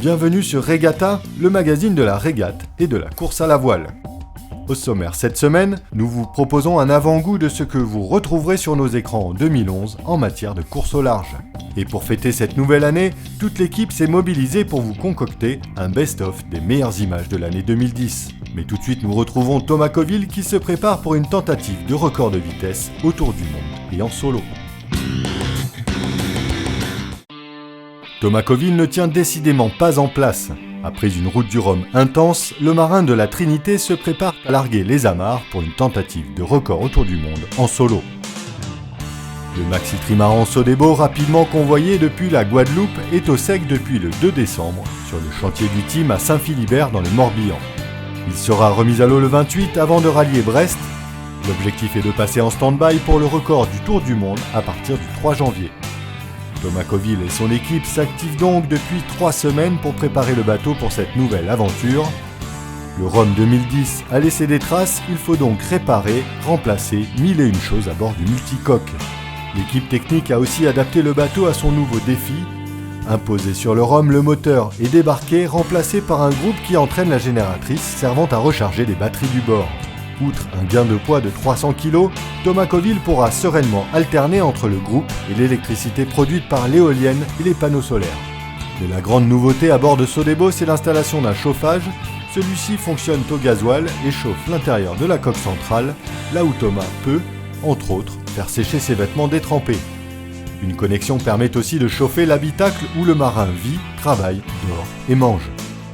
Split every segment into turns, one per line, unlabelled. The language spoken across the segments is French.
Bienvenue sur Regatta, le magazine de la régate et de la course à la voile. Au sommaire cette semaine, nous vous proposons un avant-goût de ce que vous retrouverez sur nos écrans en 2011 en matière de course au large. Et pour fêter cette nouvelle année, toute l'équipe s'est mobilisée pour vous concocter un best-of des meilleures images de l'année 2010. Mais tout de suite, nous retrouvons Thomas Coville qui se prépare pour une tentative de record de vitesse autour du monde et en solo. Thomas Coville ne tient décidément pas en place. Après une route du Rhum intense, le marin de la Trinité se prépare à larguer les amarres pour une tentative de record autour du monde en solo. Le maxi trimaran Sodebo, rapidement convoyé depuis la Guadeloupe, est au sec depuis le 2 décembre sur le chantier du team à Saint-Philibert dans le Morbihan. Il sera remis à l'eau le 28 avant de rallier Brest. L'objectif est de passer en stand-by pour le record du Tour du Monde à partir du 3 janvier. Thomas Coville et son équipe s'activent donc depuis 3 semaines pour préparer le bateau pour cette nouvelle aventure. Le Rhum 2010 a laissé des traces, il faut donc réparer, remplacer 1001 choses à bord du multicoque. L'équipe technique a aussi adapté le bateau à son nouveau défi. Imposé sur le Rhum, le moteur est débarqué, remplacé par un groupe qui entraîne la génératrice servant à recharger les batteries du bord. Outre un gain de poids de 300 kg, Thomas Coville pourra sereinement alterner entre le groupe et l'électricité produite par l'éolienne et les panneaux solaires. Mais la grande nouveauté à bord de Sodebo, c'est l'installation d'un chauffage. Celui-ci fonctionne au gasoil et chauffe l'intérieur de la coque centrale, là où Thomas peut, entre autres, faire sécher ses vêtements détrempés. Une connexion permet aussi de chauffer l'habitacle où le marin vit, travaille, dort et mange.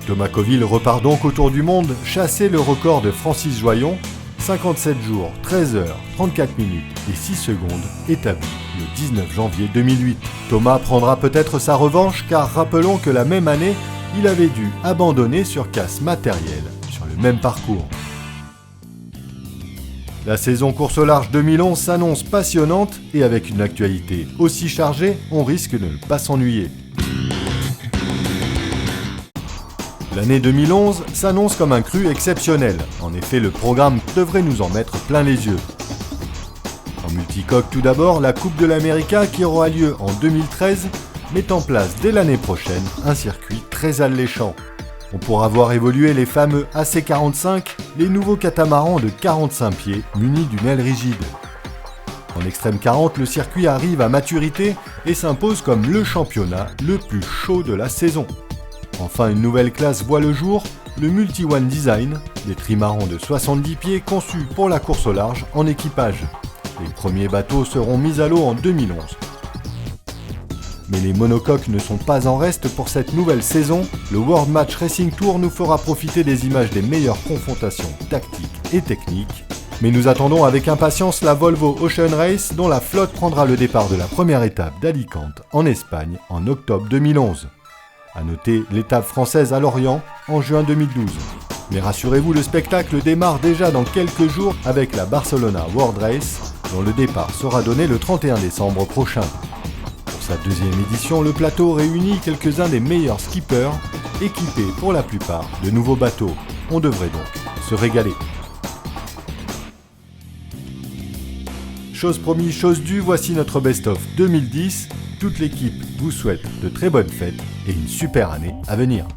Thomas Coville repart donc autour du monde chasser le record de Francis Joyon, 57 jours, 13 heures, 34 minutes et 6 secondes, établi le 19 janvier 2008. Thomas prendra peut-être sa revanche car rappelons que la même année, il avait dû abandonner sur casse matérielle sur le même parcours. La saison course au large 2011 s'annonce passionnante et avec une actualité aussi chargée, on risque de ne pas s'ennuyer. L'année 2011 s'annonce comme un cru exceptionnel. En effet, le programme devrait nous en mettre plein les yeux. En multicoque tout d'abord, la Coupe de l'América qui aura lieu en 2013 met en place dès l'année prochaine un circuit très alléchant. On pourra voir évoluer les fameux AC45, les nouveaux catamarans de 45 pieds munis d'une aile rigide. En Extrême 40, le circuit arrive à maturité et s'impose comme le championnat le plus chaud de la saison. Enfin, une nouvelle classe voit le jour, le Multi-One Design, des trimarans de 70 pieds conçus pour la course au large en équipage. Les premiers bateaux seront mis à l'eau en 2011. Mais les monocoques ne sont pas en reste pour cette nouvelle saison. Le World Match Racing Tour nous fera profiter des images des meilleures confrontations tactiques et techniques. Mais nous attendons avec impatience la Volvo Ocean Race dont la flotte prendra le départ de la première étape d'Alicante en Espagne en octobre 2011. A noter l'étape française à Lorient en juin 2012. Mais rassurez-vous, le spectacle démarre déjà dans quelques jours avec la Barcelona World Race, dont le départ sera donné le 31 décembre prochain. Pour sa deuxième édition, le plateau réunit quelques-uns des meilleurs skippers, équipés pour la plupart de nouveaux bateaux. On devrait donc se régaler. Chose promise, chose due, voici notre best-of 2010. Toute l'équipe vous souhaite de très bonnes fêtes et une super année à venir.